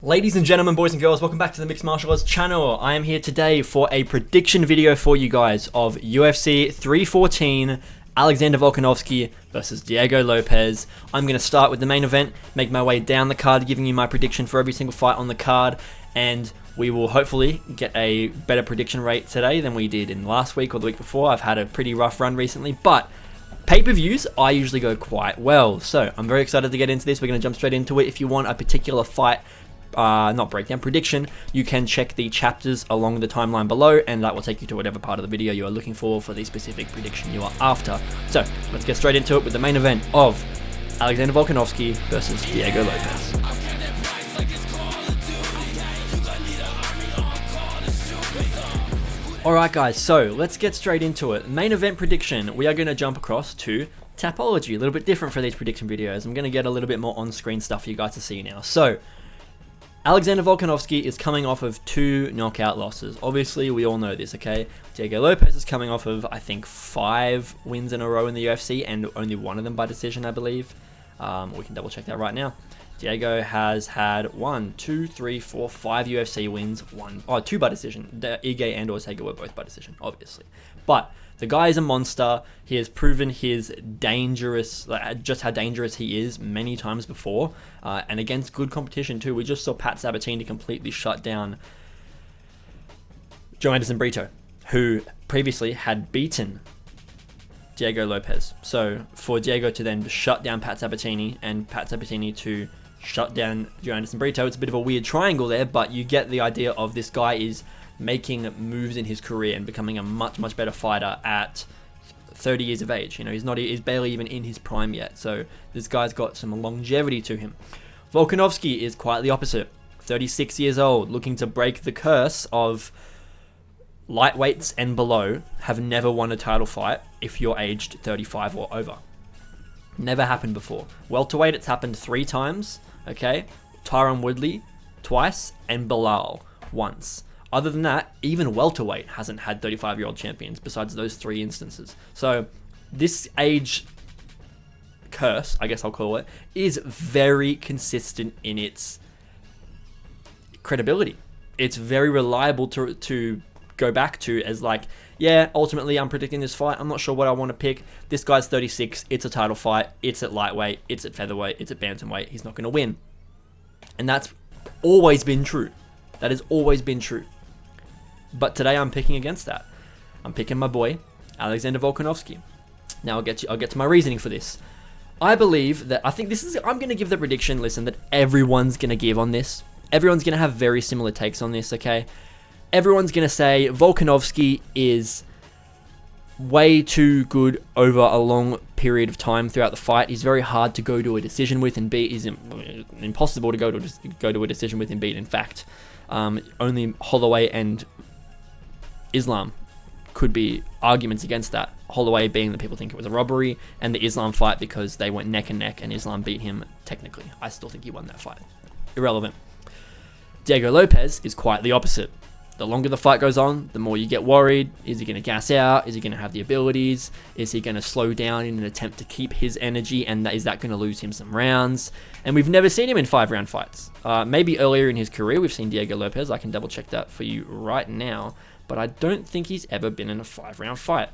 Ladies and gentlemen, boys and girls, welcome back to the Mixed Martial Arts channel. I am here today for a prediction video for you guys of UFC 314, Alexander Volkanovski versus Diego Lopez. I'm going to start with the main event, make my way down the card, giving you my prediction for every single fight on the card, and we will hopefully get a better prediction rate today than we did in last week or the week before. I've had a pretty rough run recently, but pay-per-views, I usually go quite well. So I'm very excited to get into this. We're going to jump straight into it. If you want a particular fight, not breakdown, prediction, you can check the chapters along the timeline below, and that will take you to whatever part of the video you are looking for the specific prediction you are after. So let's get straight into it with the main event of Alexander Volkanovski versus Diego Lopez. Alright guys, so let's get straight into it. Main event prediction, we are going to jump across to Tapology, a little bit different for these prediction videos. I'm going to get a little bit more on-screen stuff for you guys to see now. So Alexander Volkanovski is coming off of 2 knockout losses. Obviously, we all know this, okay? Diego Lopez is coming off of, I think, 5 wins in a row in the UFC, and only one of them by decision, I believe. We can double check that right now. Diego has had 5 UFC wins, 2 by decision. Ige and Ortega were both by decision, obviously. But the guy is a monster. He has proven his just how dangerous he is many times before, and against good competition too. We just saw Pat Sabatini completely shut down Joanderson Brito, who previously had beaten Diego Lopez. So for Diego to then shut down Pat Sabatini and Pat Sabatini to shut down Joanderson Brito, it's a bit of a weird triangle there, but you get the idea of this guy is making moves in his career and becoming a much better fighter at 30 years of age. You know, he's barely even in his prime yet. So this guy's got some longevity to him. Volkanovski is quite the opposite. 36 years old, looking to break the curse of lightweights and below have never won a title fight if you're aged 35 or over. Never happened before. Welterweight, it's happened 3 times, okay? Tyron Woodley twice and Bilal once. Other than that, even welterweight hasn't had 35-year-old champions besides those 3 instances. So this age curse, I guess I'll call it, is very consistent in its credibility. It's very reliable to go back to as like, yeah, ultimately I'm predicting this fight. I'm not sure what I want to pick. This guy's 36. It's a title fight. It's at lightweight. It's at featherweight. It's at bantamweight. He's not going to win. And that's always been true. That has always been true. But today I'm picking against that. I'm picking my boy, Alexander Volkanovski. Now I'll get to my reasoning for this. I believe that, I'm going to give the prediction, listen, that everyone's going to give on this. Everyone's going to have very similar takes on this, okay? Everyone's going to say Volkanovski is way too good over a long period of time throughout the fight. He's very hard to go to a decision with and beat. He's impossible to go to a decision with and beat. In fact, only Holloway and Islam could be arguments against that. Holloway being that people think it was a robbery, and the Islam fight because they went neck and neck and Islam beat him technically. I still think he won that fight. Irrelevant. Diego Lopez is quite the opposite. The longer the fight goes on, the more you get worried. Is he going to gas out? Is he going to have the abilities? Is he going to slow down in an attempt to keep his energy? And is that going to lose him some rounds? And we've never seen him in 5-round fights. Maybe earlier in his career, we've seen Diego Lopez. I can double check that for you right now. But I don't think he's ever been in a 5-round fight.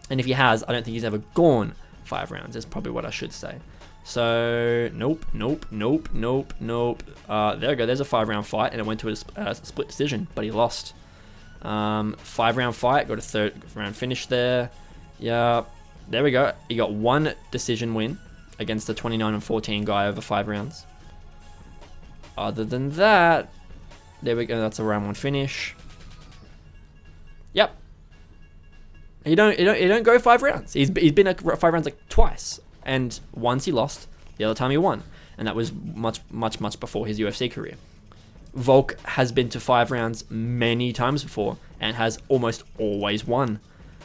And if he has, I don't think he's ever gone 5 rounds. That's probably what I should say. So, nope. There we go. There's a 5-round fight, and it went to a split decision, but he lost. 5-round fight, got a 3rd round finish there. Yeah, there we go. He got 1 decision win against the 29-14 guy over 5 rounds. Other than that, there we go. That's a round 1 finish. Yep. He don't go 5 rounds. He's been at 5 rounds like twice. And once he lost, the other time he won. And that was much before his UFC career. Volk has been to 5 rounds many times before and has almost always won.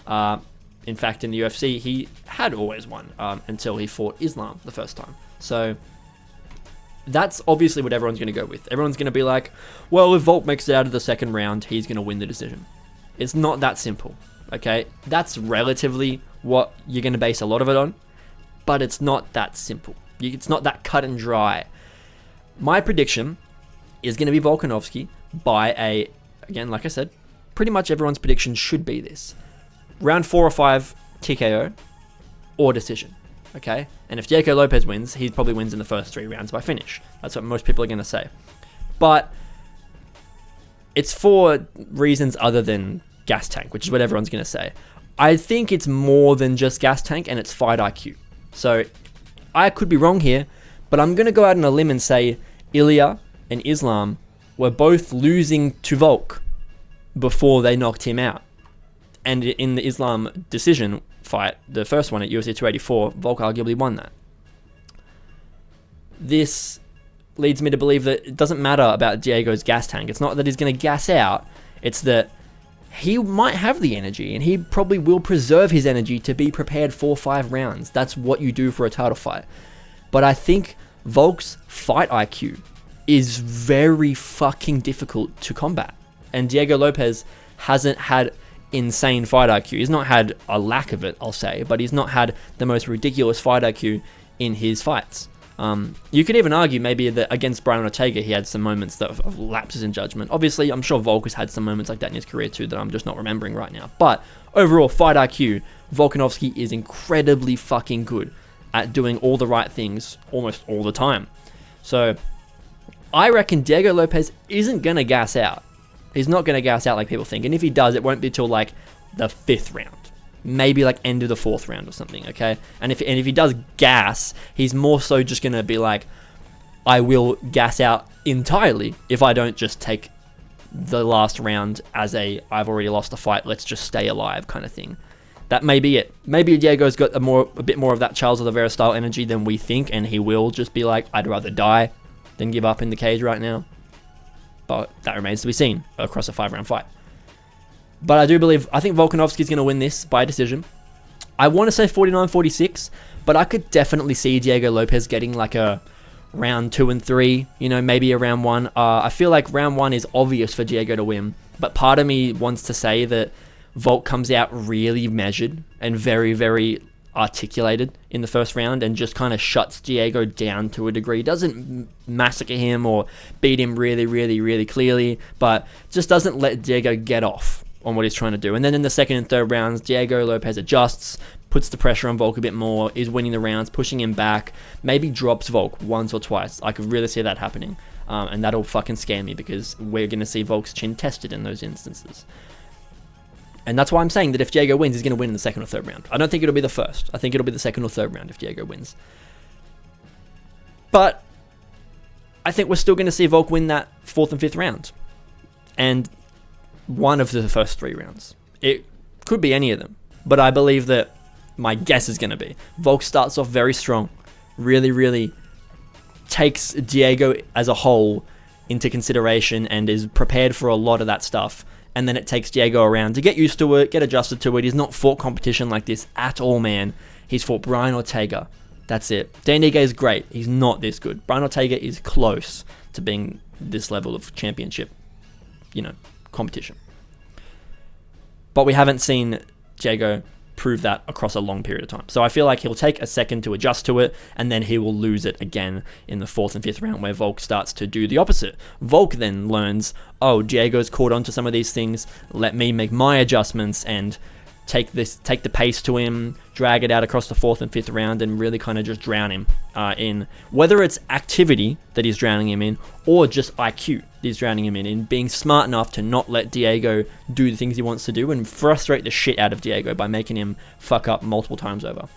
In fact, in the UFC, he had always won until he fought Islam the first time. So that's obviously what everyone's going to go with. Everyone's going to be like, well, if Volk makes it out of the 2nd round, he's going to win the decision. It's not that simple, okay? That's relatively what you're going to base a lot of it on. But it's not that simple. It's not that cut and dry. My prediction is going to be Volkanovski by again, like I said, pretty much everyone's prediction should be this. Round 4 or 5, TKO or decision. Okay? And if Diego Lopez wins, he probably wins in the first 3 rounds by finish. That's what most people are going to say. But it's for reasons other than gas tank, which is what everyone's going to say. I think it's more than just gas tank, and it's fight IQ. So I could be wrong here, but I'm going to go out on a limb and say Ilya and Islam were both losing to Volk before they knocked him out. And in the Islam decision fight, the first one at UFC 284, Volk arguably won that. This leads me to believe that it doesn't matter about Diego's gas tank. It's not that he's going to gas out. It's that he might have the energy, and he probably will preserve his energy to be prepared for 5 rounds. That's what you do for a title fight. But I think Volk's fight IQ is very fucking difficult to combat. And Diego Lopez hasn't had insane fight IQ. He's not had a lack of it, I'll say, but he's not had the most ridiculous fight IQ in his fights. You could even argue maybe that against Brian Ortega, he had some moments of lapses in judgment. Obviously, I'm sure Volk has had some moments like that in his career too that I'm just not remembering right now. But overall, fight IQ, Volkanovski is incredibly fucking good at doing all the right things almost all the time. So I reckon Diego Lopez isn't going to gas out. He's not going to gas out like people think. And if he does, it won't be till like the 5th round. Maybe like end of the 4th round or something, okay? And if he does gas, he's more so just going to be like, I will gas out entirely if I don't just take the last round as I've already lost the fight, let's just stay alive kind of thing. That may be it. Maybe Diego's got a bit more of that Charles Oliveira style energy than we think, and he will just be like, I'd rather die than give up in the cage right now. But that remains to be seen across a 5-round fight. But I think Volkanovski's going to win this by decision. I want to say 49-46, but I could definitely see Diego Lopez getting like a round 2 and 3, maybe a round 1. I feel like round 1 is obvious for Diego to win, but part of me wants to say that Volk comes out really measured and very, very articulated in the first round and just kind of shuts Diego down to a degree. Doesn't massacre him or beat him really, really, really clearly, but just doesn't let Diego get off on what he's trying to do. And then in the 2nd and 3rd rounds, Diego Lopez adjusts, puts the pressure on Volk a bit more, is winning the rounds, pushing him back, maybe drops Volk once or twice. I could really see that happening. And that'll fucking scare me because we're going to see Volk's chin tested in those instances. And that's why I'm saying that if Diego wins, he's going to win in the 2nd or 3rd round. I don't think it'll be the 1st. I think it'll be the 2nd or 3rd round if Diego wins. But I think we're still going to see Volk win that 4th and 5th round. And one of the first 3 rounds. It could be any of them. But I believe that my guess is going to be Volk starts off very strong. Really, really takes Diego as a whole into consideration and is prepared for a lot of that stuff. And then it takes Diego around to get used to it, get adjusted to it. He's not fought competition like this at all, man. He's fought Brian Ortega. That's it. Dan Ige is great. He's not this good. Brian Ortega is close to being this level of championship, competition. But we haven't seen Diego prove that across a long period of time. So I feel like he'll take a second to adjust to it, and then he will lose it again in the 4th and 5th round where Volk starts to do the opposite. Volk then learns, Diego's caught on to some of these things, let me make my adjustments and take the pace to him, drag it out across the 4th and 5th round and really kind of just drown him in, whether it's activity that he's drowning him in or just IQ that he's drowning him in being smart enough to not let Diego do the things he wants to do and frustrate the shit out of Diego by making him fuck up multiple times over.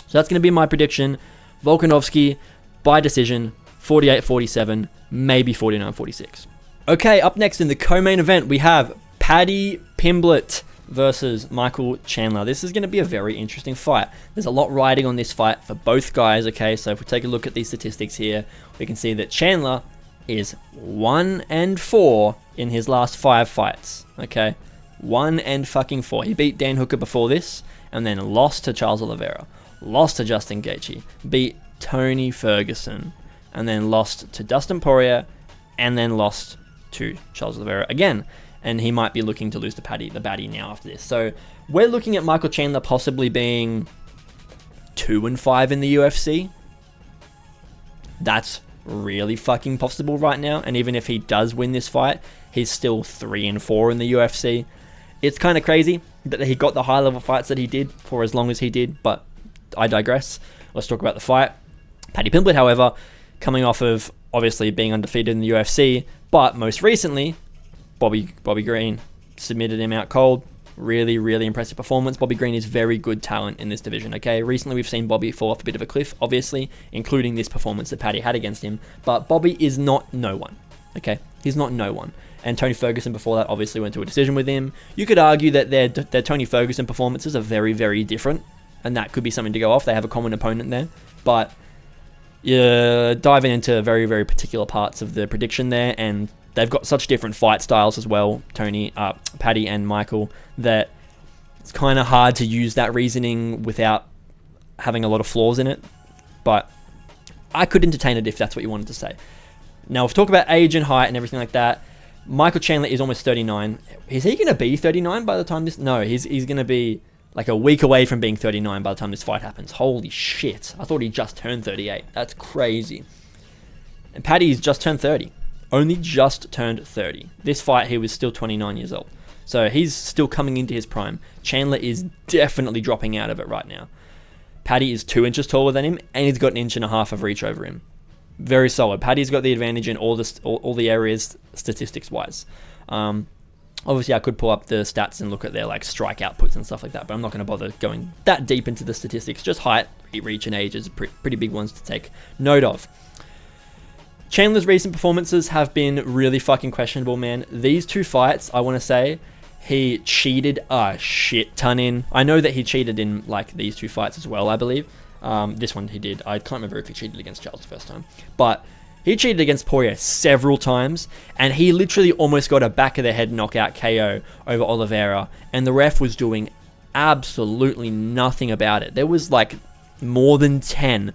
So that's going to be my prediction. Volkanovski by decision, 48-47, maybe 49-46. Okay, up next in the co-main event, we have Paddy Pimblett versus Michael Chandler. This is going to be a very interesting fight. There's a lot riding on this fight for both guys, okay? So if we take a look at these statistics here, we can see that Chandler is 1-4 in his last 5 fights, okay? 1-4. He beat Dan Hooker before this, and then lost to Charles Oliveira, lost to Justin Gaethje, beat Tony Ferguson, and then lost to Dustin Poirier, and then lost to Charles Oliveira again. And he might be looking to lose to the baddie now after this. So we're looking at Michael Chandler possibly being 2-5 in the UFC. That's really fucking possible right now. And even if he does win this fight, he's still 3-4 in the UFC. It's kind of crazy that he got the high level fights that he did for as long as he did, but I digress. Let's talk about the fight. Paddy Pimblett, however, coming off of obviously being undefeated in the UFC, but most recently, Bobby Green submitted him out cold. Really, really impressive performance. Bobby Green is very good talent in this division, okay? Recently, we've seen Bobby fall off a bit of a cliff, obviously, including this performance that Paddy had against him, but Bobby is not no one, okay? He's not no one. And Tony Ferguson before that obviously went to a decision with him. You could argue that their Tony Ferguson performances are very, very different, and that could be something to go off. They have a common opponent there, but you're diving into very, very particular parts of the prediction there, and they've got such different fight styles as well, Paddy and Michael, that it's kind of hard to use that reasoning without having a lot of flaws in it. But I could entertain it if that's what you wanted to say. Now, we've talked about age and height and everything like that. Michael Chandler is almost 39. Is he going to be 39 by the time this... No, he's going to be like a week away from being 39 by the time this fight happens. Holy shit. I thought he just turned 38. That's crazy. And Paddy's just turned 30. Only just turned 30. This fight, he was still 29 years old. So he's still coming into his prime. Chandler is definitely dropping out of it right now. Paddy is 2 inches taller than him, and he's got 1.5 inches of reach over him. Very solid. Paddy's got the advantage in all the areas, statistics-wise. Obviously, I could pull up the stats and look at their like strike outputs and stuff like that, but I'm not going to bother going that deep into the statistics. Just height, reach, and age is pretty big ones to take note of. Chandler's recent performances have been really fucking questionable, man. These 2 fights, I want to say, he cheated a shit ton in. I know that he cheated in like these 2 fights as well, I believe. This one he did. I can't remember if he cheated against Charles the first time. But he cheated against Poirier several times, and he literally almost got a back-of-the-head knockout KO over Oliveira, and the ref was doing absolutely nothing about it. There was like more than 10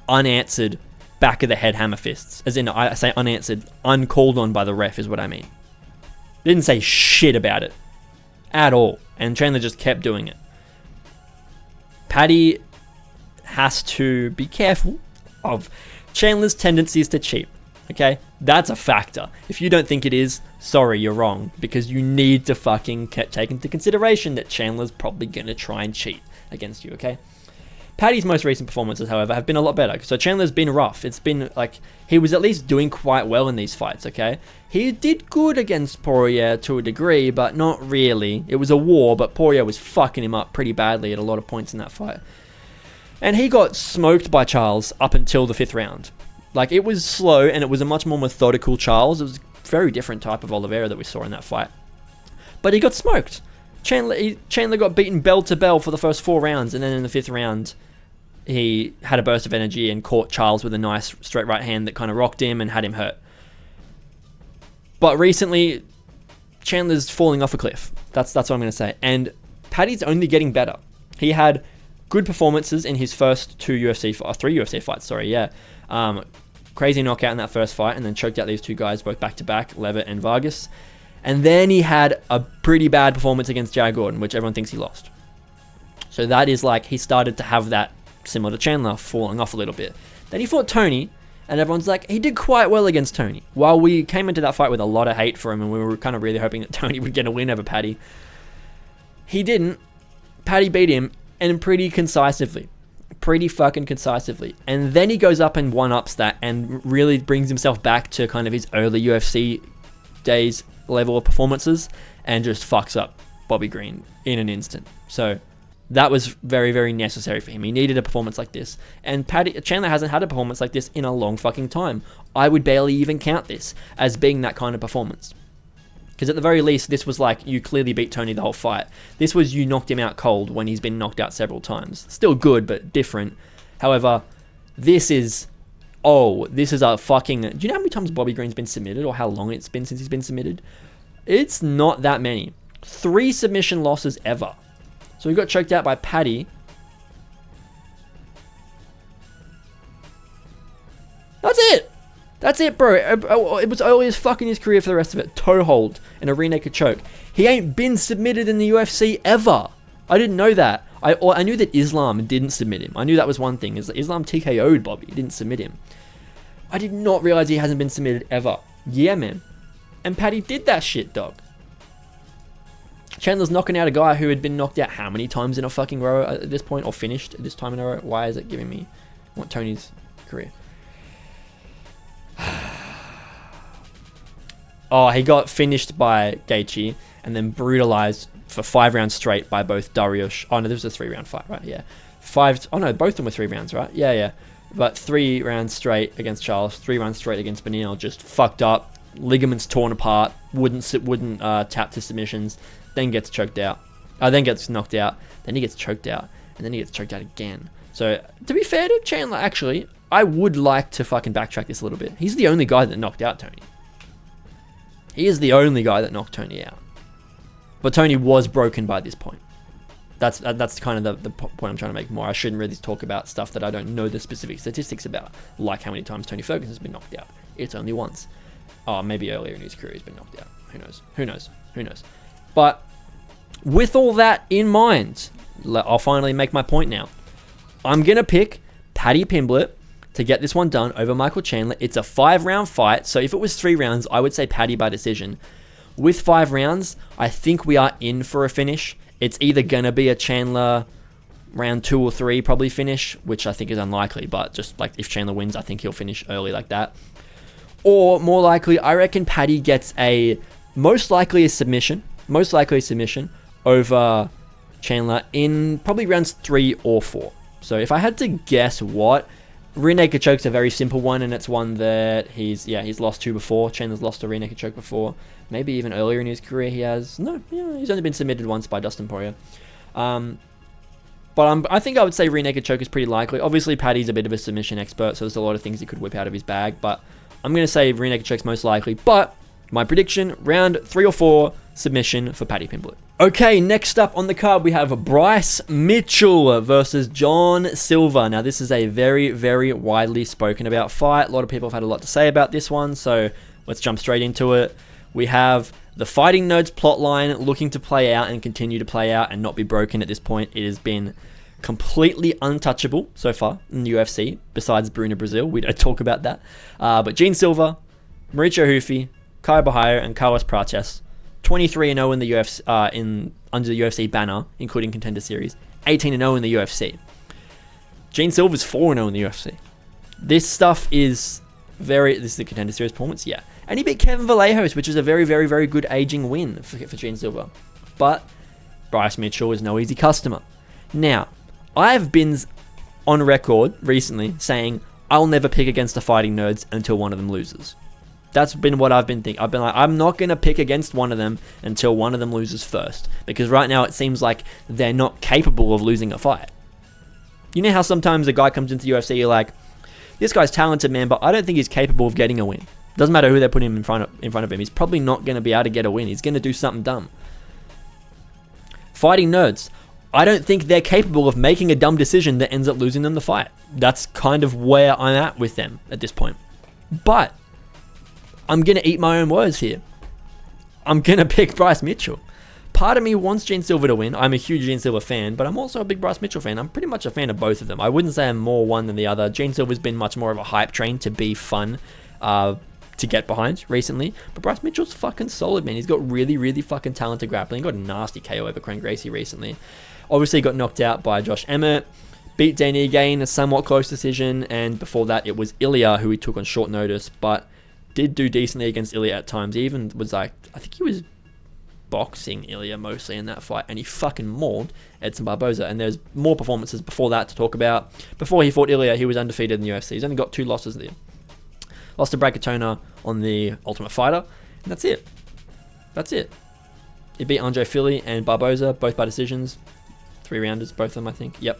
unanswered back-of-the-head hammer fists. As in, I say unanswered, uncalled on by the ref is what I mean. Didn't say shit about it at all, and Chandler just kept doing it. Paddy has to be careful of Chandler's tendencies to cheat, okay? That's a factor. If you don't think it is, sorry, you're wrong, because you need to fucking take into consideration that Chandler's probably going to try and cheat against you, okay? Paddy's most recent performances, however, have been a lot better. So Chandler's been rough. It's been like, he was at least doing quite well in these fights, okay? He did good against Poirier to a degree, but not really. It was a war, but Poirier was fucking him up pretty badly at a lot of points in that fight. And he got smoked by Charles up until the 5th round. Like, it was slow, and it was a much more methodical Charles. It was a very different type of Oliveira that we saw in that fight. But he got smoked. Chandler got beaten bell to bell for the first 4 rounds, and then in the 5th round, he had a burst of energy and caught Charles with a nice straight right hand that kind of rocked him and had him hurt. But recently, Chandler's falling off a cliff. That's what I'm going to say. And Paddy's only getting better. He had good performances in his first 3 UFC fights, crazy knockout in that first fight, and then choked out these 2 guys, both back-to-back, Levitt and Vargas. And then he had a pretty bad performance against Jared Gordon, which everyone thinks he lost. So that is like, he started to have that, similar to Chandler, falling off a little bit. Then he fought Tony, and everyone's like, he did quite well against Tony. While we came into that fight with a lot of hate for him, and we were kind of really hoping that Tony would get a win over Paddy, he didn't. Paddy beat him, and pretty concisively. Pretty fucking concisively. And then he goes up and one-ups that, and really brings himself back to kind of his early UFC days level of performances, and just fucks up Bobby Green in an instant. So that was very, very necessary for him. He needed a performance like this. And Chandler hasn't had a performance like this in a long fucking time. I would barely even count this as being that kind of performance. Because at the very least, this was like, you clearly beat Tony the whole fight. This was, you knocked him out cold when he's been knocked out several times. Still good, but different. However, this is a fucking... Do you know how many times Bobby Green's been submitted, or how long it's been since he's been submitted? It's not that many. 3 submission losses ever. So he got choked out by Paddy. That's it, bro. It was early as fuck in his career for the rest of it. Toe hold and a rear naked choke. He ain't been submitted in the UFC ever. I didn't know that. I knew that Islam didn't submit him. I knew that was one thing. Is that Islam TKO'd Bobby. He didn't submit him. I did not realize he hasn't been submitted ever. Yeah, man. And Paddy did that shit, dog. Chandler's knocking out a guy who had been knocked out how many times in a fucking row at this point, or finished at this time in a row? Why is it giving me what Tony's career? Oh, he got finished by Gaethje and then brutalized for 5 rounds straight by both Dariush. Oh no, this was a 3-round fight, right? Yeah. Oh no, both of them were 3 rounds, right? Yeah. But 3 rounds straight against Charles, 3 rounds straight against Benil, just fucked up, ligaments torn apart, wouldn't tap to submissions, then gets choked out. Then gets knocked out, then he gets choked out, and then he gets choked out again. So, to be fair to Chandler, actually, I would like to fucking backtrack this a little bit. He's the only guy that knocked out Tony. He is the only guy that knocked Tony out. But Tony was broken by this point. That's kind of the point I'm trying to make more. I shouldn't really talk about stuff that I don't know the specific statistics about, like how many times Tony Ferguson has been knocked out. It's only once. Oh, maybe earlier in his career he's been knocked out. Who knows? But with all that in mind, I'll finally make my point now. I'm going to pick Paddy Pimblett to get this one done over Michael Chandler. It's a 5-round fight, so if it was 3 rounds, I would say Paddy by decision. With 5 rounds, I think we are in for a finish. It's either going to be a Chandler round 2 or 3 probably finish, which I think is unlikely, but just like if Chandler wins, I think he'll finish early like that. Or more likely, I reckon Paddy gets most likely a submission over Chandler in probably rounds 3 or 4. So if I had to guess what, rear naked choke's a very simple one, and it's one that he's lost to before. Chandler's lost a rear naked choke before. Maybe even earlier in his career he has. No, he's only been submitted once by Dustin Poirier. But I think I would say rear naked choke is pretty likely. Obviously, Paddy's a bit of a submission expert, so there's a lot of things he could whip out of his bag. But I'm going to say rear naked choke's most likely. But my prediction, round 3 or 4, submission for Paddy Pimblett. Okay, next up on the card, we have Bryce Mitchell versus John Silver. Now, this is a very, very widely spoken about fight. A lot of people have had a lot to say about this one, so let's jump straight into it. We have the Fighting Nerds plotline looking to play out and continue to play out and not be broken at this point. It has been completely untouchable so far in the UFC, besides Bruno Brazil. We don't talk about that. But Gene Silva, Mauricio Hufi, Kayo Bahia, and Carlos Prates, 23-0 in the UFC, under the UFC banner, including Contender Series, 18-0 in the UFC. Gene Silva's 4-0 in the UFC. This is the Contender Series performance, yeah. And he beat Kevin Vallejos, which is a very, very, very good aging win for Gene Silva. But Bryce Mitchell is no easy customer. Now, I've been on record recently saying I'll never pick against the Fighting Nerds until one of them loses. That's been what I've been thinking. I've been like, I'm not going to pick against one of them until one of them loses first. Because right now it seems like they're not capable of losing a fight. You know how sometimes a guy comes into the UFC, you're like, this guy's talented, man, but I don't think he's capable of getting a win. Doesn't matter who they're putting in front of him. He's probably not going to be able to get a win. He's going to do something dumb. Fighting Nerds, I don't think they're capable of making a dumb decision that ends up losing them the fight. That's kind of where I'm at with them at this point. But I'm going to eat my own words here. I'm going to pick Bryce Mitchell. Part of me wants Gene Silva to win. I'm a huge Gene Silva fan, but I'm also a big Bryce Mitchell fan. I'm pretty much a fan of both of them. I wouldn't say I'm more one than the other. Gene Silva's been much more of a hype train to be fun to get behind recently. But Bryce Mitchell's fucking solid, man. He's got really, really fucking talented grappling. He got a nasty KO over Craig Gracie recently. Obviously got knocked out by Josh Emmett. Beat Danny again, a somewhat close decision. And before that, it was Ilya, who he took on short notice, but did do decently against Ilya at times. He even was like, I think he was boxing Ilya mostly in that fight, and he fucking mauled Edson Barboza. And there's more performances before that to talk about. Before he fought Ilya, he was undefeated in the UFC. He's only got 2 losses there. Lost to Brad Katona on the Ultimate Fighter, and that's it. He beat Andre Fili and Barboza, both by decisions. 3-rounders, both of them, I think. Yep.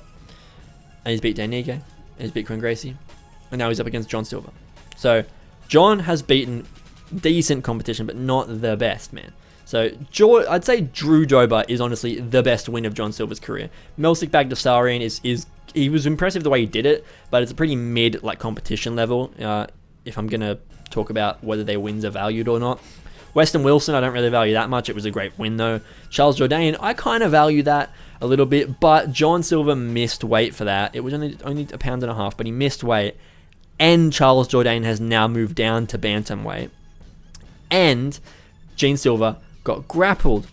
And he's beat Dan Ige, and he's beat Craig Gracie, and now he's up against John Silva. So John has beaten decent competition, but not the best, man. So I'd say Drew Dober is honestly the best win of John Silva's career. Melsik Bagdasarian is he was impressive the way he did it, but it's a pretty mid competition level. If I'm gonna talk about whether their wins are valued or not. Weston Wilson, I don't really value that much. It was a great win though. Charles Jourdain, I kind of value that a little bit, but John Silva missed weight for that. It was only a pound and a half, but he missed weight. and Charles Jourdain has now moved down to bantamweight, and Gene Silva got grappled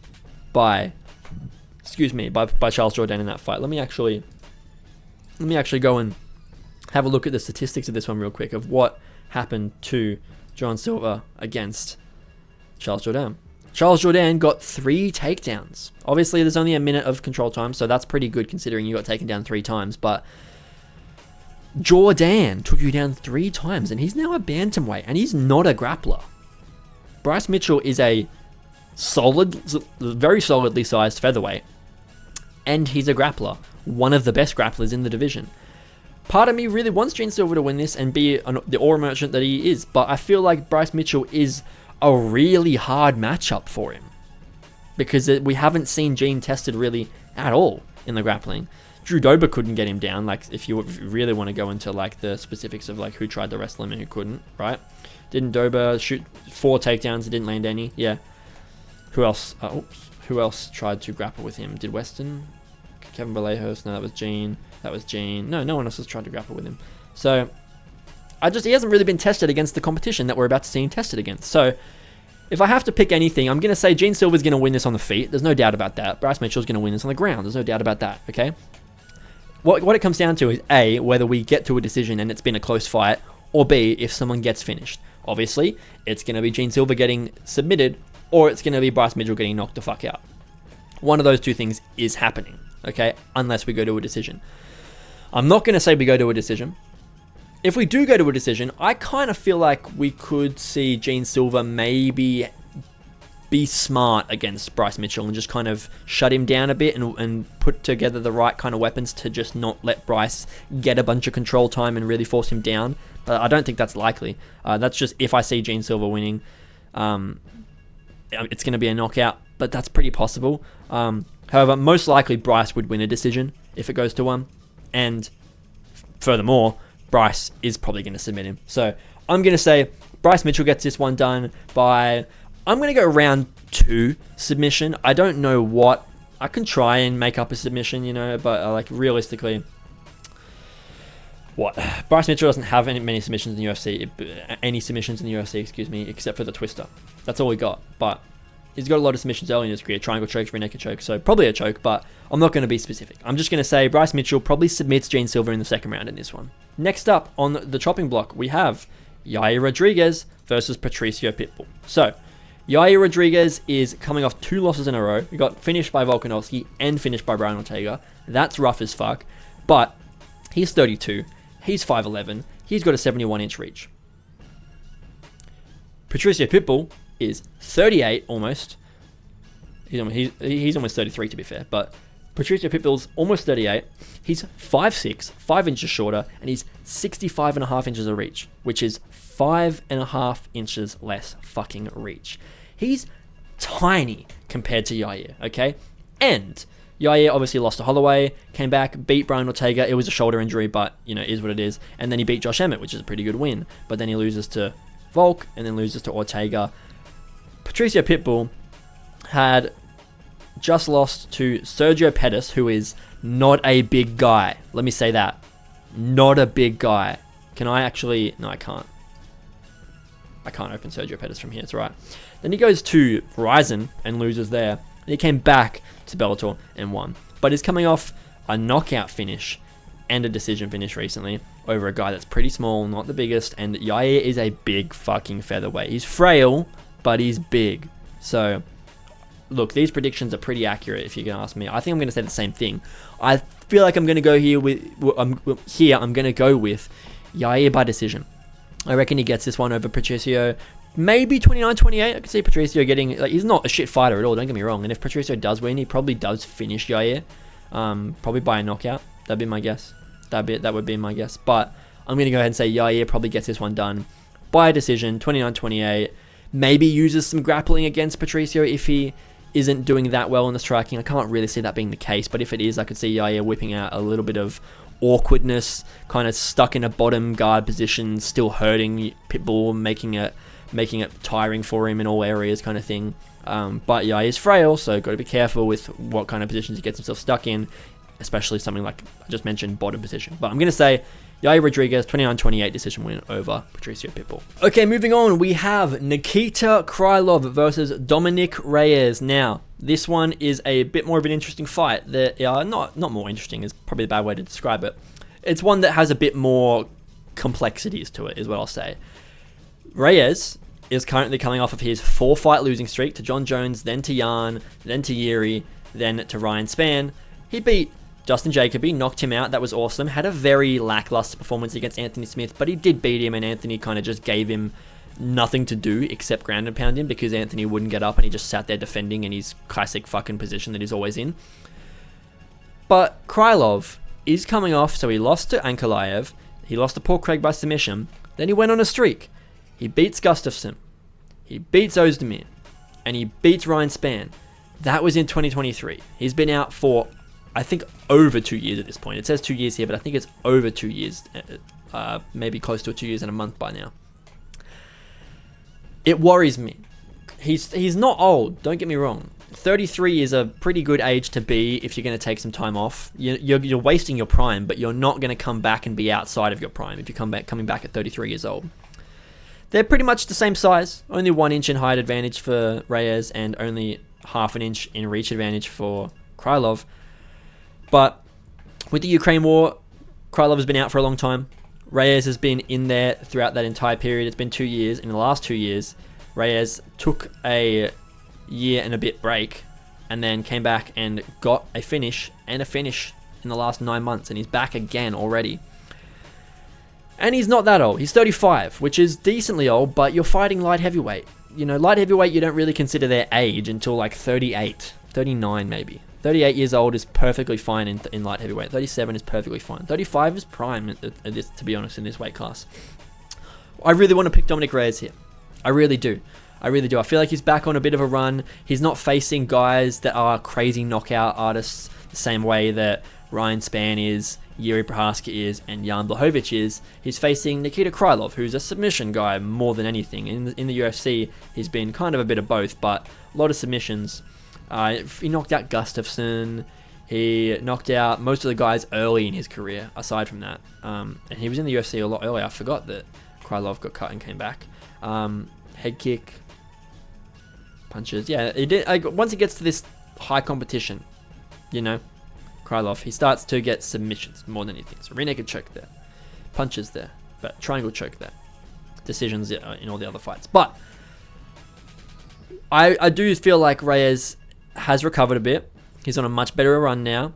by Charles Jourdain in that fight. Let me actually go and have a look at the statistics of this one real quick of what happened to John Silva against Charles Jourdain. Charles Jourdain got 3 takedowns. Obviously, there's only a minute of control time, so that's pretty good considering you got taken down 3 times, but Jourdain took you down 3 times, and he's now a bantamweight, and he's not a grappler. Bryce Mitchell is a very solidly sized featherweight, and he's a grappler, one of the best grapplers in the division. Part of me really wants Gene Silva to win this and be the aura merchant that he is, but I feel like Bryce Mitchell is a really hard matchup for him because we haven't seen Gene tested really at all in the grappling. Drew Dober couldn't get him down, like if you really want to go into like the specifics of like who tried to wrestle him and who couldn't, right? Didn't Dober shoot 4 takedowns? He didn't land any. Yeah. Who else? Who else tried to grapple with him? Did Weston? Kevin Vallejo's? No, that was Gene. No one else has tried to grapple with him. So he hasn't really been tested against the competition that we're about to see him tested against. So if I have to pick anything, I'm going to say Gene Silva's going to win this on the feet. There's no doubt about that. Bryce Mitchell's going to win this on the ground. There's no doubt about that. Okay. What it comes down to is A, whether we get to a decision and it's been a close fight, or B, if someone gets finished. Obviously, it's going to be Gene Silva getting submitted, or it's going to be Bryce Mitchell getting knocked the fuck out. One of those two things is happening, okay? Unless we go to a decision. I'm not going to say we go to a decision. If we do go to a decision, I kind of feel like we could see Gene Silva maybe be smart against Bryce Mitchell and just kind of shut him down a bit and put together the right kind of weapons to just not let Bryce get a bunch of control time and really force him down. But I don't think that's likely. That's just if I see Gene Silva winning. It's going to be a knockout, but that's pretty possible. However, most likely Bryce would win a decision if it goes to one. And furthermore, Bryce is probably going to submit him. So I'm going to say Bryce Mitchell gets this one done by... I'm going to go round 2 submission. I don't know what. I can try and make up a submission, but like realistically, what? Bryce Mitchell doesn't have many submissions in the UFC. Any submissions in the UFC, except for the twister. That's all we got. But he's got a lot of submissions early in his career. Triangle chokes, rear naked choke. So probably a choke, but I'm not going to be specific. I'm just going to say Bryce Mitchell probably submits Gene Silva in the second round in this one. Next up on the chopping block, we have Yair Rodriguez versus Patricio Pitbull. So Yair Rodriguez is coming off 2 losses in a row. He got finished by Volkanovski and finished by Brian Ortega. That's rough as fuck. But he's 32. He's 5'11". He's got a 71-inch reach. Patricio Pitbull is 38 almost. He's almost 33 to be fair. But Patricio Pitbull's almost 38. He's 5'6", 5 inches shorter, and he's 65.5 inches of reach, which is 5.5 inches less fucking reach. He's tiny compared to Yair, okay? And Yair obviously lost to Holloway, came back, beat Brian Ortega. It was a shoulder injury, but, is what it is. And then he beat Josh Emmett, which is a pretty good win. But then he loses to Volk, and then loses to Ortega. Patricio Pitbull had just lost to Sergio Pettis, who is not a big guy. Let me say that. Not a big guy. Can I actually... No, I can't. I can't open Sergio Pettis from here. It's alright. Then he goes to Ryzen and loses there. And he came back to Bellator and won. But he's coming off a knockout finish and a decision finish recently over a guy that's pretty small, not the biggest. And Yair is a big fucking featherweight. He's frail, but he's big. So... Look, these predictions are pretty accurate if you can ask me. I think I'm going to say the same thing. I feel like I'm going to go here with... I'm going to go with Yair by decision. I reckon he gets this one over Patricio. Maybe 29-28. I could see Patricio getting... he's not a shit fighter at all, don't get me wrong. And if Patricio does win, he probably does finish Yair. Probably by a knockout. That'd be my guess. That would be my guess. But I'm going to go ahead and say Yair probably gets this one done by a decision, 29-28. Maybe uses some grappling against Patricio if he isn't doing that well in the striking. I can't really see that being the case, but if it is, I could see Yair whipping out a little bit of awkwardness, kind of stuck in a bottom guard position, still hurting Pitbull, making it tiring for him in all areas kind of thing. But Yair's frail, so got to be careful with what kind of positions he gets himself stuck in, especially something like I just mentioned, bottom position. But I'm going to say Yair Rodriguez, 29-28 decision win over Patricio Pitbull. Okay, moving on, we have Nikita Krylov versus Dominic Reyes. Now, this one is a bit more of an interesting fight. Not more interesting is probably a bad way to describe it. It's one that has a bit more complexities to it, is what I'll say. Reyes is currently coming off of his 4-fight losing streak to John Jones, then to Jan, then to Yuri, then to Ryan Spann. He beat Justin Jacoby, knocked him out. That was awesome. Had a very lackluster performance against Anthony Smith, but he did beat him, and Anthony kind of just gave him nothing to do except ground and pound him because Anthony wouldn't get up and he just sat there defending in his classic fucking position that he's always in. But Krylov is coming off, so he lost to Ankalaev, he lost to Paul Craig by submission, then he went on a streak. He beats Gustafsson, he beats Ozdemir, and he beats Ryan Spann. That was in 2023. He's been out for, I think, over 2 years at this point. It says 2 years here, but I think it's over 2 years, maybe close to 2 years and a month by now. It worries me. He's not old, don't get me wrong. 33 is a pretty good age to be if you're going to take some time off. You're wasting your prime, but you're not going to come back and be outside of your prime if you coming back at 33 years old. They're pretty much the same size, only 1 inch in height advantage for Reyes and only half an inch in reach advantage for Krylov. But with the Ukraine war, Krylov has been out for a long time. Reyes has been in there throughout that entire period. It's been 2 years. In the last 2 years, Reyes took a year and a bit break and then came back and got a finish in the last 9 months, and he's back again already. And he's not that old. He's 35, which is decently old, but you're fighting light heavyweight. You know, light heavyweight, you don't really consider their age until like 38, 39 maybe. 38 years old is perfectly fine in light heavyweight. 37 is perfectly fine. 35 is prime, to be honest, in this weight class. I really want to pick Dominic Reyes here. I really do. I feel like he's back on a bit of a run. He's not facing guys that are crazy knockout artists the same way that Ryan Spann is, Yuri Prohaska is, and Jan Blachowicz is. He's facing Nikita Krylov, who's a submission guy more than anything. In the UFC, he's been kind of a bit of both, but a lot of submissions. He knocked out Gustafsson. He knocked out most of the guys early in his career, aside from that. And he was in the UFC a lot earlier. I forgot that Krylov got cut and came back. Head kick, punches. Yeah, he did. Once he gets to this high competition, you know, Krylov, he starts to get submissions more than anything. So rear naked choke there, punches there, but triangle choke there, decisions in all the other fights. But I do feel like Reyes has recovered a bit. He's on a much better run now.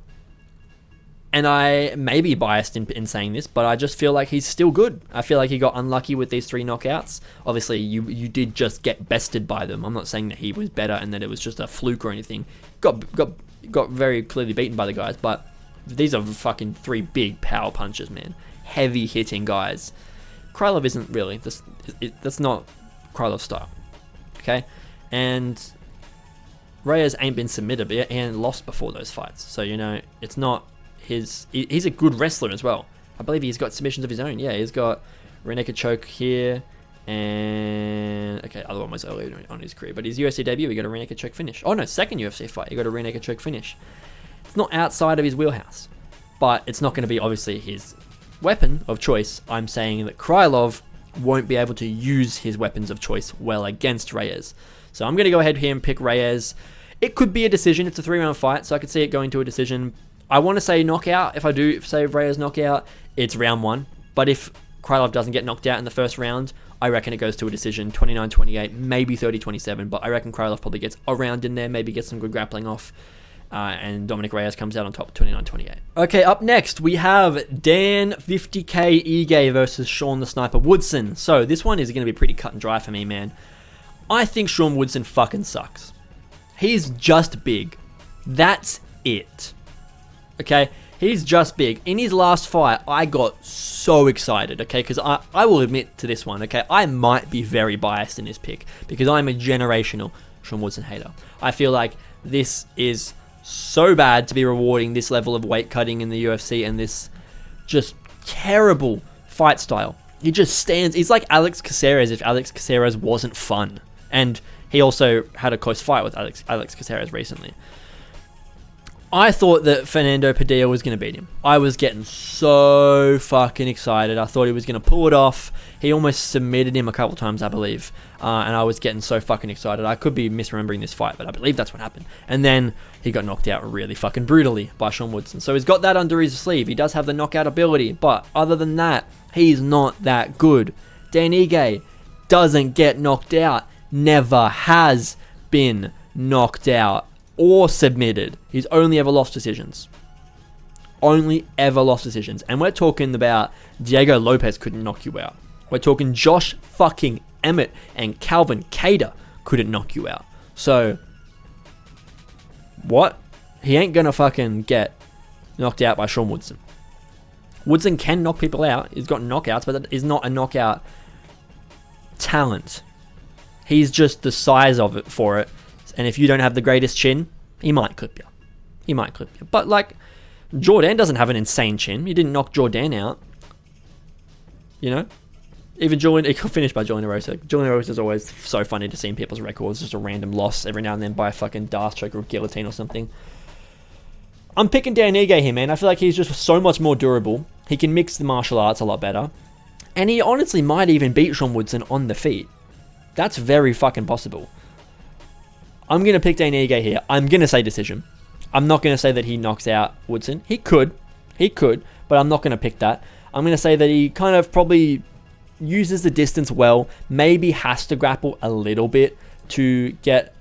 And I may be biased in saying this, but I just feel like he's still good. I feel like he got unlucky with these 3 knockouts. Obviously, you did just get bested by them. I'm not saying that he was better and that it was just a fluke or anything. Got very clearly beaten by the guys, but these are fucking 3 big power punches, man. Heavy hitting guys. Krylov isn't really. That's not Krylov's style. Okay? And Reyes ain't been submitted and lost before those fights. So, you know, it's not he's a good wrestler as well. I believe he's got submissions of his own. Yeah, he's got rear naked choke here. And, okay, other one was earlier on his career. But his UFC debut, he got a rear naked choke finish. Oh, no, second UFC fight, he got a rear naked choke finish. It's not outside of his wheelhouse. But it's not going to be, obviously, his weapon of choice. I'm saying that Krylov won't be able to use his weapons of choice well against Reyes. So I'm going to go ahead here and pick Reyes. It could be a decision. It's a 3-round fight, so I could see it going to a decision. I want to say knockout. If I do say Reyes knockout, it's round 1. But if Krylov doesn't get knocked out in the first round, I reckon it goes to a decision, 29-28, maybe 30-27. But I reckon Krylov probably gets a round in there, maybe gets some good grappling off. And Dominic Reyes comes out on top, 29-28. Okay, up next, we have Dan 50K Ige versus Sean the Sniper Woodson. So this one is going to be pretty cut and dry for me, man. I think Sean Woodson fucking sucks. He's just big. That's it. Okay? He's just big. In his last fight, I got so excited, okay? Because I will admit to this one, okay? I might be very biased in this pick because I'm a generational Sean Woodson hater. I feel like this is so bad to be rewarding this level of weight cutting in the UFC and this just terrible fight style. He just stands... He's like Alex Caceres if Alex Caceres wasn't fun. And he also had a close fight with Alex Caceres recently. I thought that Fernando Padilla was going to beat him. I was getting so fucking excited. I thought he was going to pull it off. He almost submitted him a couple times, I believe. And I was getting so fucking excited. I could be misremembering this fight, but I believe that's what happened. And then he got knocked out really fucking brutally by Sean Woodson. So he's got that under his sleeve. He does have the knockout ability. But other than that, he's not that good. Dan Ige doesn't get knocked out. Never has been knocked out or submitted. He's only ever lost decisions. Only ever lost decisions. And we're talking about Diego Lopez couldn't knock you out. We're talking Josh fucking Emmett and Calvin Kattar couldn't knock you out. So, what? He ain't gonna fucking get knocked out by Sean Woodson. Woodson can knock people out. He's got knockouts, but that is not a knockout talent. He's just the size of it for it. And if you don't have the greatest chin, he might clip you. He might clip you. But like, Jordan doesn't have an insane chin. You didn't knock Jordan out. You know? Even Julian, it got finished by Julian Erosa. Julian Erosa is always so funny to see in people's records. Just a random loss every now and then by a fucking Darth choke or guillotine or something. I'm picking Dan Ige here, man. I feel like he's just so much more durable. He can mix the martial arts a lot better. And he honestly might even beat Sean Woodson on the feet. That's very fucking possible. I'm going to pick Dan Ige here. I'm going to say decision. I'm not going to say that he knocks out Woodson. He could, but I'm not going to pick that. I'm going to say that he kind of probably uses the distance well, maybe has to grapple a little bit to get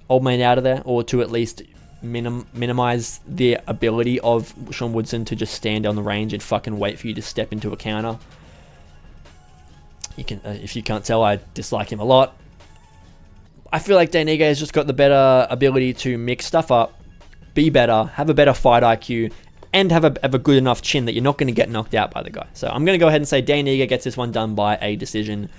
old man out of there, or to at least minimize the ability of Sean Woodson to just stand on the range and fucking wait for you to step into a counter. You can, if you can't tell, I dislike him a lot. I feel like Dan Ige has just got the better ability to mix stuff up, be better, have a better fight IQ, and have a good enough chin that you're not going to get knocked out by the guy. So I'm going to go ahead and say Dan Ige gets this one done by a decision.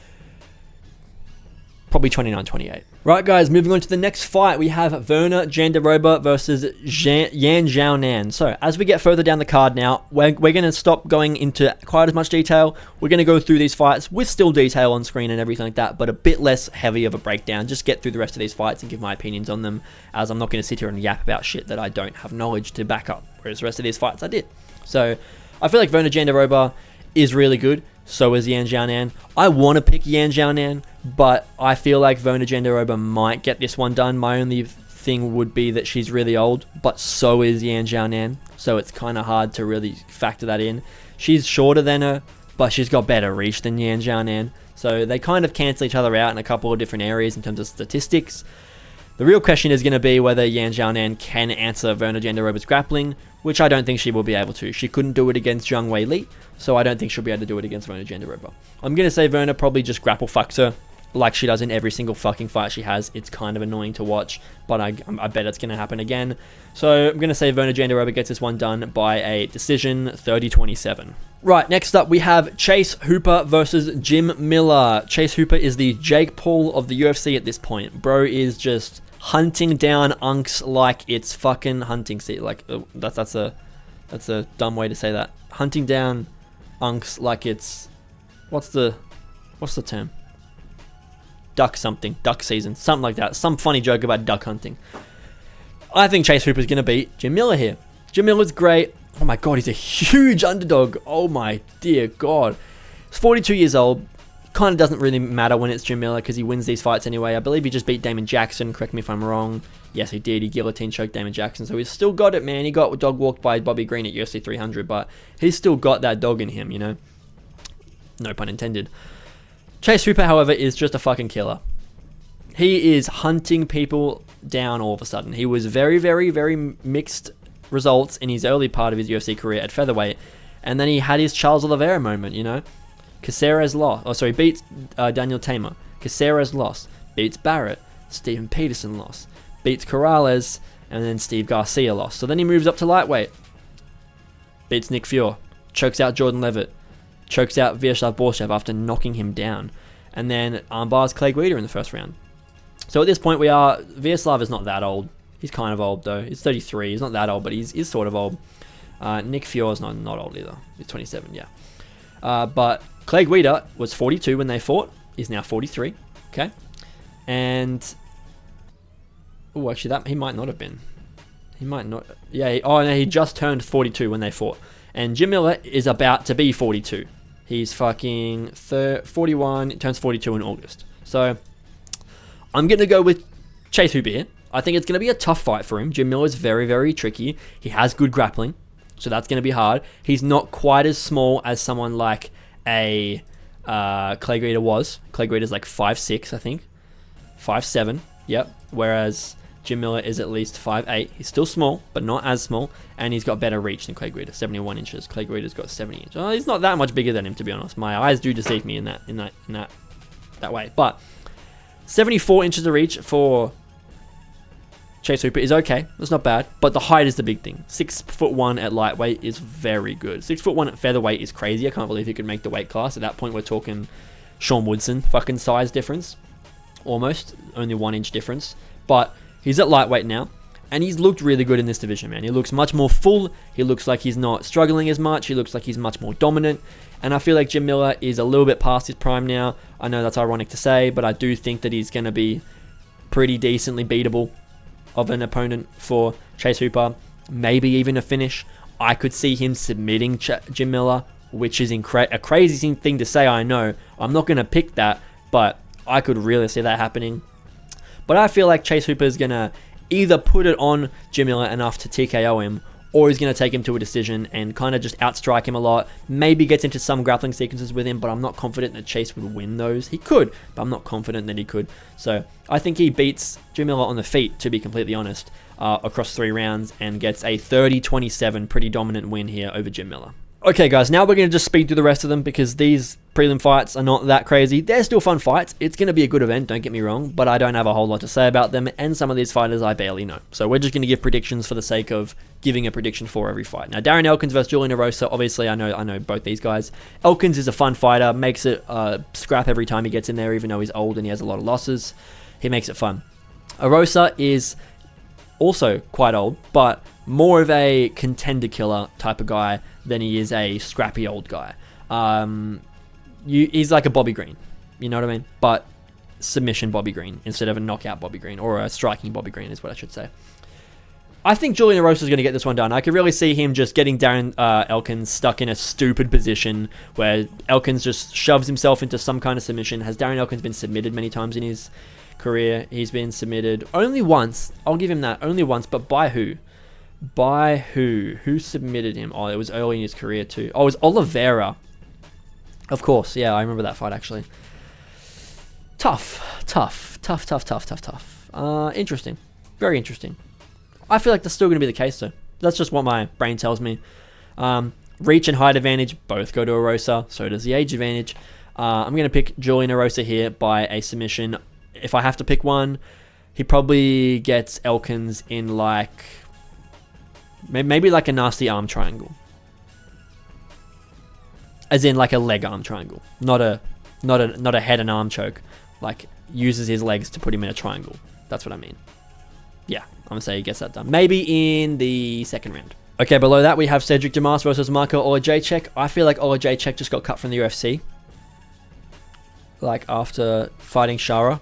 Probably 29-28. Right, guys, moving on to the next fight. We have Virna Jandiroba versus Yan Xiaonan. So as we get further down the card now, we're going to stop going into quite as much detail. We're going to go through these fights with still detail on screen and everything like that, but a bit less heavy of a breakdown. Just get through the rest of these fights and give my opinions on them, as I'm not going to sit here and yap about shit that I don't have knowledge to back up, whereas the rest of these fights I did. So I feel like Virna Jandiroba is really good. So is Yan Xiaonan. I want to pick Yan Xiaonan, but I feel like Virna Jandiroba might get this one done. My only thing would be that she's really old, but so is Yan Xiaonan. So it's kind of hard to really factor that in. She's shorter than her, but she's got better reach than Yan Xiaonan. So they kind of cancel each other out in a couple of different areas in terms of statistics. The real question is going to be whether Yan Xiaonan can answer Virna Jandiroba's grappling, which I don't think she will be able to. She couldn't do it against Zhang Wei Li, so I don't think she'll be able to do it against Virna Jandiroba. I'm going to say Virna probably just grapple fucks her like she does in every single fucking fight she has. It's kind of annoying to watch, but I bet it's going to happen again. So I'm going to say Virna Jandiroba gets this one done by a decision, 30-27. Right, next up we have Chase Hooper versus Jim Miller. Chase Hooper is the Jake Paul of the UFC at this point. Bro is just hunting down unks like it's fucking hunting season. Like that's a dumb way to say that. Hunting down unks like it's what's the term? Duck season, something like that. Some funny joke about duck hunting. I think Chase Hooper is going to beat Jim Miller here. Jim Miller's great. Oh my god, he's a huge underdog. Oh my dear god. He's 42 years old. Kind of doesn't really matter when it's Jim Miller because he wins these fights anyway. I believe he just beat Damon Jackson. Correct me if I'm wrong. Yes, he did. He guillotine choked Damon Jackson. So he's still got it, man. He got dog walked by Bobby Green at UFC 300, but he's still got that dog in him, you know? No pun intended. Chase Hooper, however, is just a fucking killer. He is hunting people down all of a sudden. He was very, very, very mixed results in his early part of his UFC career at featherweight, and then he had his Charles Oliveira moment, you know? Caceres lost. Oh, sorry, beats Daniel Tamer. Caceres lost. Beats Barrett. Steven Peterson lost. Beats Corrales, and then Steve Garcia lost. So then he moves up to lightweight. Beats Nick Fuhr. Chokes out Jordan Levitt. Chokes out Vyacheslav Borshev after knocking him down. And then armbars Clay Guida in the first round. So at this point Vyacheslav is not that old. He's kind of old though. He's 33. He's not that old, but he's sort of old. Nick Fuhr is not old either. He's 27, yeah. But Clay Guida was 42 when they fought. He's now 43. Okay. And... oh, actually, he might not have been. He might not. Yeah. Oh, no, he just turned 42 when they fought. And Jim Miller is about to be 42. He's fucking 41. He turns 42 in August. So I'm going to go with Chase Hooper here. I think it's going to be a tough fight for him. Jim Miller is very, very tricky. He has good grappling, so that's going to be hard. He's not quite as small as someone like a Clay Guida was. Clay Guida's like 5'6", I think. 5'7", yep. Whereas Jim Miller is at least 5'8". He's still small, but not as small. And he's got better reach than Clay Guida, 71 inches. Clay Guida's got 70 inches. Well, he's not that much bigger than him, to be honest. My eyes do deceive me in that way. But 74 inches of reach for Chase Hooper is okay. It's not bad. But the height is the big thing. 6'1" at lightweight is very good. 6'1" at featherweight is crazy. I can't believe he could make the weight class. At that point, we're talking Sean Woodson fucking size difference. Almost. Only 1 inch difference. But he's at lightweight now. And he's looked really good in this division, man. He looks much more full. He looks like he's not struggling as much. He looks like he's much more dominant. And I feel like Jim Miller is a little bit past his prime now. I know that's ironic to say, but I do think that he's going to be pretty decently beatable of an opponent for Chase Hooper. Maybe even a finish. I could see him submitting Jim Miller, which is a crazy thing to say, I know. I'm not going to pick that, but I could really see that happening. But I feel like Chase Hooper is going to either put it on Jim Miller enough to TKO him, or he's going to take him to a decision and kind of just outstrike him a lot. Maybe gets into some grappling sequences with him, but I'm not confident that Chase would win those. He could, but I'm not confident that he could. So I think he beats Jim Miller on the feet, to be completely honest, across 3 rounds, and gets a 30-27 pretty dominant win here over Jim Miller. Okay, guys, now we're going to just speed through the rest of them because these prelim fights are not that crazy. They're still fun fights. It's going to be a good event, don't get me wrong, but I don't have a whole lot to say about them, and some of these fighters I barely know. So we're just going to give predictions for the sake of giving a prediction for every fight. Now, Darren Elkins versus Julian Erosa, obviously I know both these guys. Elkins is a fun fighter, makes it scrap every time he gets in there, even though he's old and he has a lot of losses. He makes it fun. Erosa is also quite old, but more of a contender killer type of guy than he is a scrappy old guy. He's like a Bobby Green, you know what I mean? But submission Bobby Green instead of a knockout Bobby Green, or a striking Bobby Green is what I should say. I think Julian Erosa is going to get this one done. I could really see him just getting Darren Elkins stuck in a stupid position where Elkins just shoves himself into some kind of submission. Has Darren Elkins been submitted many times in his career? He's been submitted only once. I'll give him that. Only once, but by who? By who? Who submitted him? Oh, it was early in his career too. Oh, it was Oliveira. Of course, yeah, I remember that fight actually. Tough. Interesting. Very interesting. I feel like that's still going to be the case though. That's just what my brain tells me. Reach and height advantage both go to Erosa. So does the age advantage. I'm going to pick Julian Erosa here by a submission. If I have to pick one, he probably gets Elkins in like maybe like a nasty arm triangle. As in like a leg arm triangle. Not a head and arm choke. Like uses his legs to put him in a triangle. That's what I mean. Yeah, I'm going to say he gets that done. Maybe in the second round. Okay, below that we have Cedric Dumas versus Marko Olajaychek. I feel like Olajaychek just got cut from the UFC. Like after fighting Shara.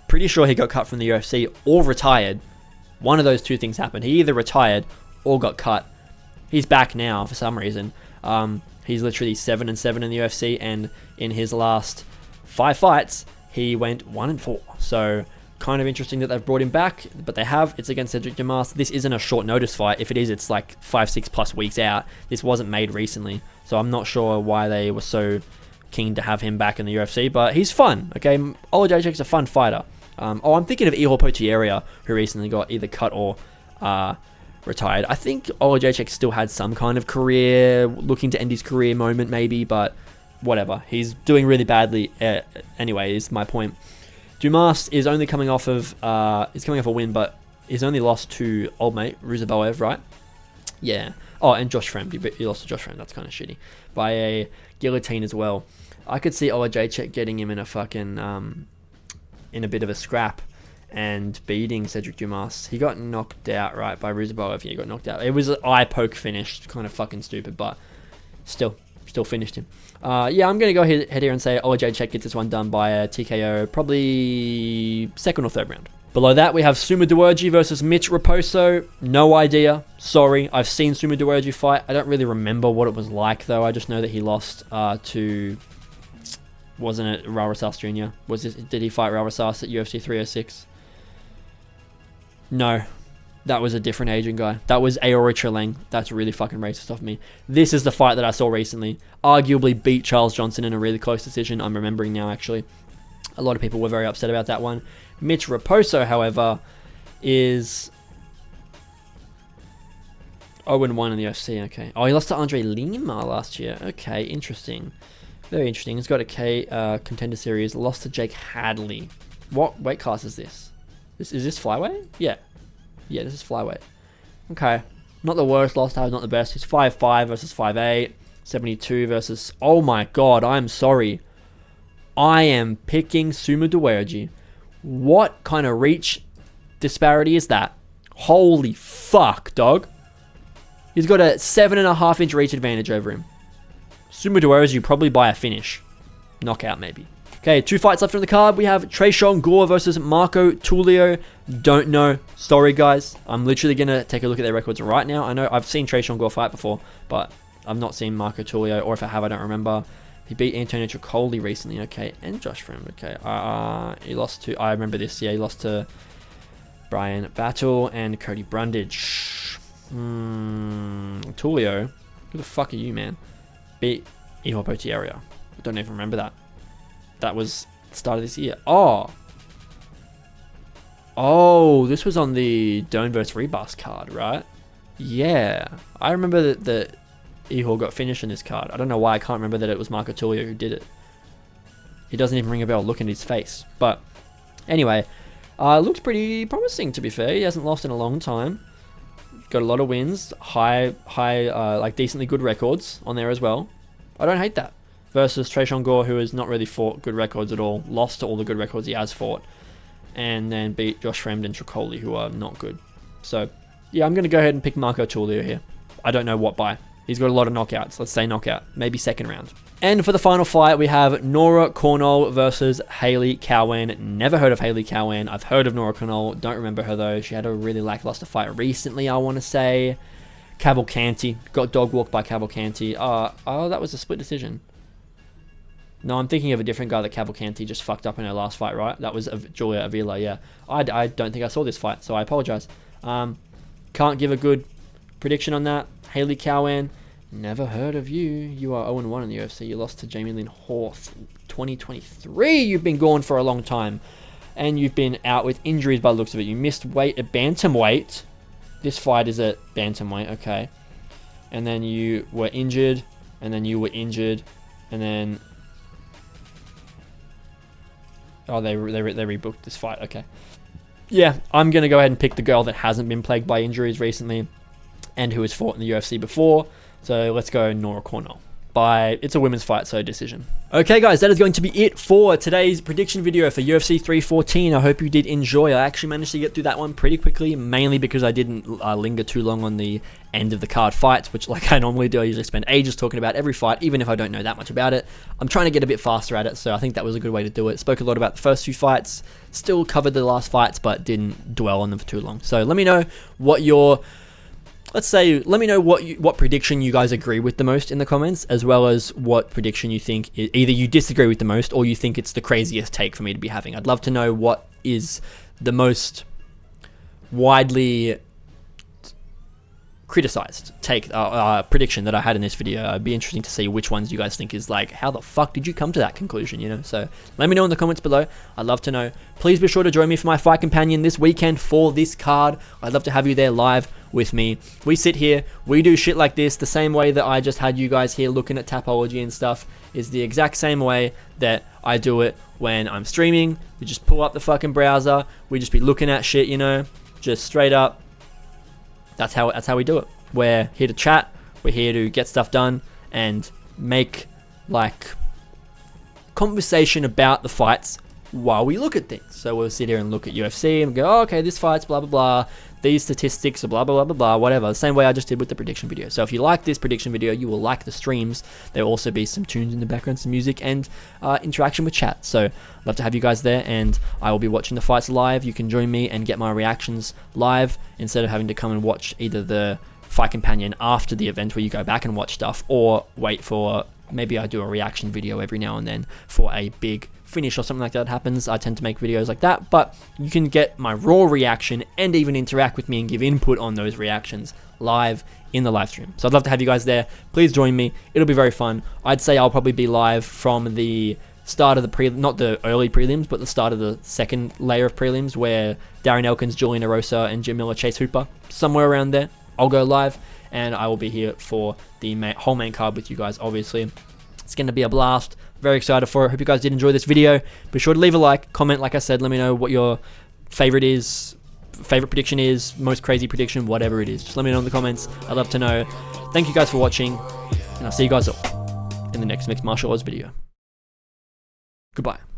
Pretty sure he got cut from the UFC or retired. One of those two things happened. He either retired or got cut. He's back now for some reason. He's literally 7-7 in the UFC, and in his last 5 fights, he went 1-4. So kind of interesting that they've brought him back, but they have. It's against Cedric Dumas. This isn't a short notice fight. If it is, it's like 5-6 plus weeks out. This wasn't made recently, so I'm not sure why they were so keen to have him back in the UFC, but he's fun. Okay, Olajaychek's a fun fighter. I'm thinking of Ihor Potieria, who recently got either cut or retired. I think Olajaychek still had some kind of career, looking to end his career moment maybe, but whatever. He's doing really badly anyway, is my point. Dumas is only coming off of he's coming off a win, but he's only lost to old mate Ruzaboev, right? Yeah. Oh, and Josh Fremd. He lost to Josh Fremd. That's kind of shitty. By a guillotine as well. I could see Olajaychek getting him in a fucking in a bit of a scrap and beating Cedric Dumas. He got knocked out, right, by Ruzaboev. He got knocked out. It was an eye poke finish. Kind of fucking stupid, but still. Still finished him. Yeah, I'm going to go ahead here and say Olajaychik gets this one done by a TKO, probably second or third round. Below that, we have Suma Duerji versus Mitch Raposo. No idea. Sorry. I've seen Suma Duerji fight. I don't really remember what it was like, though. I just know that he lost to... Wasn't it Raul Rosas Jr.? Did he fight Raul Rosas at UFC 306? No. That was a different Asian guy. That was Aori Chileng. That's really fucking racist of me. This is the fight that I saw recently. Arguably beat Charles Johnson in a really close decision. I'm remembering now, actually. A lot of people were very upset about that one. Mitch Raposo, however, is 0-1 in the UFC. Okay. Oh, he lost to Andre Lima last year. Okay, interesting. Very interesting. He's got a contender series. Lost to Jake Hadley. What weight class is this? Is this flyweight? Yeah. Yeah, this is flyweight. Okay. Not the worst loss to have, not the best. He's 5'5 versus 5'8. 72 versus... Oh my god, I'm sorry. I am picking Suma Duerji. What kind of reach disparity is that? Holy fuck, dog. He's got a 7.5 inch reach advantage over him. Suma Duerji probably by a finish. Knockout, maybe. Okay, 2 fights left on the card. We have Tresean Gore versus Marco Tulio. Don't know. Sorry, guys. I'm literally going to take a look at their records right now. I know I've seen Tresean Gore fight before, but I've not seen Marco Tulio, or if I have, I don't remember. He beat Antonio Tricoli recently, okay, and Josh Frim, okay. He lost to, I remember this, yeah, he lost to Brian Battle and Cody Brundage. Tulio, who the fuck are you, man? Beat Ihor Potieria. I don't even remember that. That was the start of this year. Oh, this was on the Doan vs. Rebus card, right? Yeah, I remember that Ihor got finished in this card. I don't know why I can't remember that it was Marco Tulio who did it. He doesn't even ring a bell looking at his face. But anyway, looks pretty promising, to be fair. He hasn't lost in a long time. Got a lot of wins, high, like decently good records on there as well. I don't hate that. Versus Tresean Gore, who has not really fought good records at all. Lost to all the good records he has fought. And then beat Josh Fremd and Tricoli, who are not good. So, yeah, I'm going to go ahead and pick Marco Tulio here. I don't know what by. He's got a lot of knockouts. Let's say knockout. Maybe second round. And for the final fight, we have Nora Cornell versus Hayley Cowan. Never heard of Hayley Cowan. I've heard of Nora Cornell. Don't remember her, though. She had a really lackluster fight recently, I want to say. Cavalcanti. Got dog walked by Cavalcanti. Oh, that was a split decision. No, I'm thinking of a different guy that Cavalcanti just fucked up in her last fight, right? That was Julia Avila, yeah. I don't think I saw this fight, so I apologize. Can't give a good prediction on that. Hayley Cowan, never heard of you. You are 0-1 in the UFC. You lost to Jamie Lynn Horth 2023. You've been gone for a long time. And you've been out with injuries by the looks of it. You missed weight at bantamweight. This fight is at bantamweight, okay. And then you were injured. And then you were injured. And then... Oh, they rebooked this fight, okay. Yeah, I'm going to go ahead and pick the girl that hasn't been plagued by injuries recently. And who has fought in the UFC before. So let's go Nora Cornell. It's a women's fight, so decision. Okay, guys, that is going to be it for today's prediction video for UFC 314. I hope you did enjoy. I actually managed to get through that one pretty quickly, mainly because I didn't linger too long on the end of the card fights, which, like I normally do, I usually spend ages talking about every fight, even if I don't know that much about it. I'm trying to get a bit faster at it, so I think that was a good way to do it. Spoke a lot about the first few fights, still covered the last fights, but didn't dwell on them for too long. So let me know what your... let me know what prediction you guys agree with the most in the comments, as well as what prediction you think either you disagree with the most or you think it's the craziest take for me to be having. I'd love to know what is the most widely criticized take prediction that I had in this video. It'd be interesting to see which ones you guys think is like, how the fuck did you come to that conclusion, you know? So let me know in the comments below. I'd love to know. Please be sure to join me for my fight companion this weekend for this card. I'd love to have you there live with me. We sit here, we do shit like this the same way that I just had you guys here looking at Tapology and stuff is the exact same way that I do it when I'm streaming. We just pull up the fucking browser, we just be looking at shit, you know, just straight up. That's how we do it. We're here to chat, we're here to get stuff done and make like conversation about the fights while we look at things. So we'll sit here and look at UFC and go, oh, okay, this fight's blah, blah, blah. These statistics are blah, blah, blah, blah, blah, whatever. The same way I just did with the prediction video. So if you like this prediction video, you will like the streams. There will also be some tunes in the background, some music, and interaction with chat. So I'd love to have you guys there, and I will be watching the fights live. You can join me and get my reactions live instead of having to come and watch either the Fight Companion after the event where you go back and watch stuff, or wait for, maybe I do a reaction video every now and then for a big finish or something like that happens. I tend to make videos like that, but you can get my raw reaction and even interact with me and give input on those reactions live in the live stream. So I'd love to have you guys there. Please join me. It'll be very fun. I'd say I'll probably be live from the start of the not the early prelims, but the start of the second layer of prelims where Darren Elkins, Julian Erosa, and Jim Miller, Chase Hooper, somewhere around there. I'll go live, and I will be here for the whole main card with you guys, obviously. It's going to be a blast. Very excited for it. Hope you guys did enjoy this video. Be sure to leave a like, comment, like I said. Let me know what your favorite prediction is, most crazy prediction, whatever it is. Just let me know in the comments. I'd love to know. Thank you guys for watching, and I'll see you guys all in the next mixed martial arts video. Goodbye.